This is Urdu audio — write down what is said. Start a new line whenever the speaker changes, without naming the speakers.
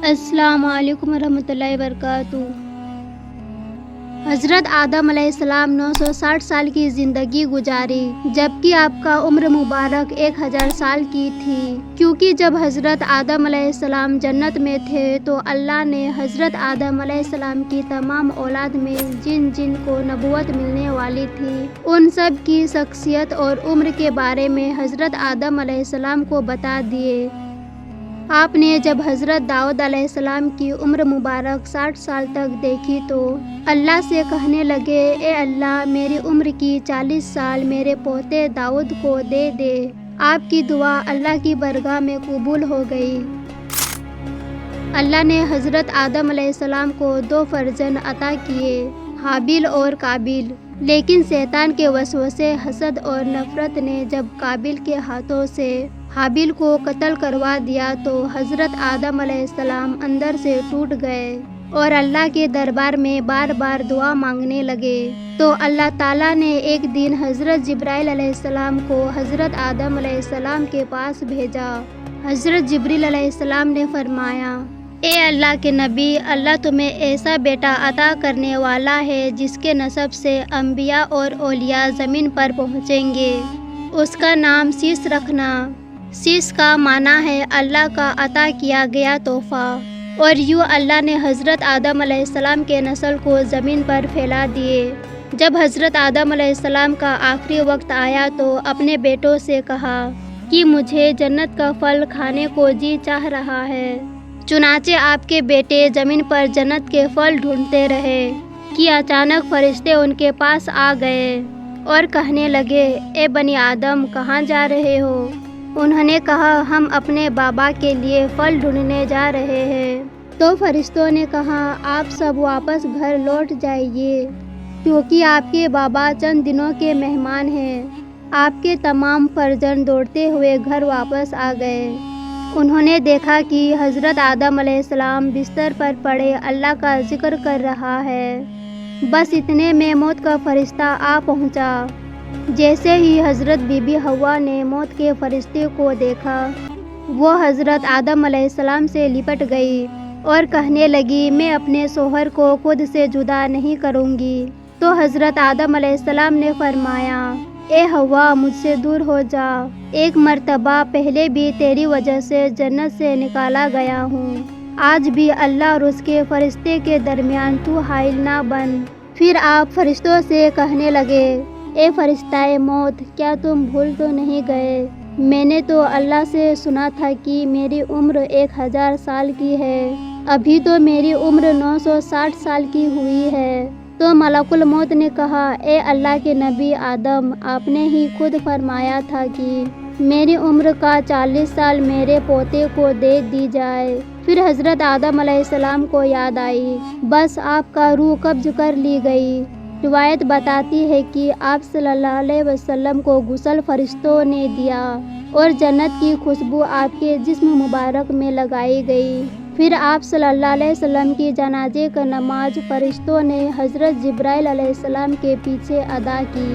السلام علیکم ورحمۃ اللہ وبرکاتہ۔ حضرت آدم علیہ السلام 960 سال کی زندگی گزاری، جبکہ آپ کا عمر مبارک 1000 سال کی تھی، کیونکہ جب حضرت آدم علیہ السلام جنت میں تھے تو اللہ نے حضرت آدم علیہ السلام کی تمام اولاد میں جن کو نبوت ملنے والی تھی، ان سب کی شخصیت اور عمر کے بارے میں حضرت آدم علیہ السلام کو بتا دیے۔ آپ نے جب حضرت داؤد علیہ السلام کی عمر مبارک 60 سال تک دیکھی تو اللہ سے کہنے لگے، اے اللہ، میری عمر کی 40 سال میرے پوتے داؤد کو دے دے۔ آپ کی دعا اللہ کی بارگاہ میں قبول ہو گئی۔ اللہ نے حضرت آدم علیہ السلام کو 2 فرزند عطا کیے، حابیل اور قابیل، لیکن شیطان کے وسوسے، حسد اور نفرت نے جب قابیل کے ہاتھوں سے حابیل کو قتل کروا دیا تو حضرت آدم علیہ السلام اندر سے ٹوٹ گئے اور اللہ کے دربار میں بار بار دعا مانگنے لگے۔ تو اللہ تعالیٰ نے ایک دن حضرت جبرائیل علیہ السلام کو حضرت آدم علیہ السلام کے پاس بھیجا۔ حضرت جبرائیل علیہ السلام نے فرمایا، اے اللہ کے نبی، اللہ تمہیں ایسا بیٹا عطا کرنے والا ہے جس کے نسب سے انبیاء اور اولیاء زمین پر پہنچیں گے۔ اس کا نام سیس رکھنا۔ سیس کا معنی ہے اللہ کا عطا کیا گیا تحفہ، اور یوں اللہ نے حضرت آدم علیہ السلام کے نسل کو زمین پر پھیلا دیے۔ جب حضرت آدم علیہ السلام کا آخری وقت آیا تو اپنے بیٹوں سے کہا کہ مجھے جنت کا پھل کھانے کو جی چاہ رہا ہے۔ چنانچہ آپ کے بیٹے زمین پر جنت کے پھل ڈھونڈتے رہے کہ اچانک فرشتے ان کے پاس آ گئے اور کہنے لگے، اے بنی آدم، کہاں جا رہے ہو؟ انہوں نے کہا، ہم اپنے بابا کے لیے پھل ڈھونڈنے جا رہے ہیں۔ تو فرشتوں نے کہا، آپ سب واپس گھر لوٹ جائیے، کیونکہ آپ کے بابا چند دنوں کے مہمان ہیں۔ آپ کے تمام فرزند دوڑتے ہوئے گھر واپس آ گئے۔ انہوں نے دیکھا کہ حضرت آدم علیہ السلام بستر پر پڑے اللہ کا ذکر کر رہا ہے۔ بس اتنے میں موت کا فرشتہ آ پہنچا۔ جیسے ہی حضرت بی بی حوا نے موت کے فرشتے کو دیکھا، وہ حضرت آدم علیہ السلام سے لپٹ گئی اور کہنے لگی، میں اپنے شوہر کو خود سے جدا نہیں کروں گی۔ تو حضرت آدم علیہ السلام نے فرمایا، اے حوا، مجھ سے دور ہو جا، ایک مرتبہ پہلے بھی تیری وجہ سے جنت سے نکالا گیا ہوں، آج بھی اللہ اور اس کے فرشتے کے درمیان تو حائل نہ بن۔ پھر آپ فرشتوں سے کہنے لگے، اے فرشتہ موت، کیا تم بھول تو نہیں گئے؟ میں نے تو اللہ سے سنا تھا کہ میری عمر 1000 سال کی ہے، ابھی تو میری عمر 960 سال کی ہوئی ہے۔ تو ملک الموت نے کہا، اے اللہ کے نبی آدم، آپ نے ہی خود فرمایا تھا کہ میری عمر کا 40 سال میرے پوتے کو دے دی جائے۔ پھر حضرت آدم علیہ السلام کو یاد آئی، بس آپ کا روح قبض کر لی گئی۔ روایت بتاتی ہے کہ آپ صلی اللہ علیہ وسلم کو غسل فرشتوں نے دیا اور جنت کی خوشبو آپ کے جسم مبارک میں لگائی گئی۔ پھر آپ صلی اللہ علیہ وسلم کی جنازے کا نماز فرشتوں نے حضرت جبرائیل علیہ السلام کے پیچھے ادا کی۔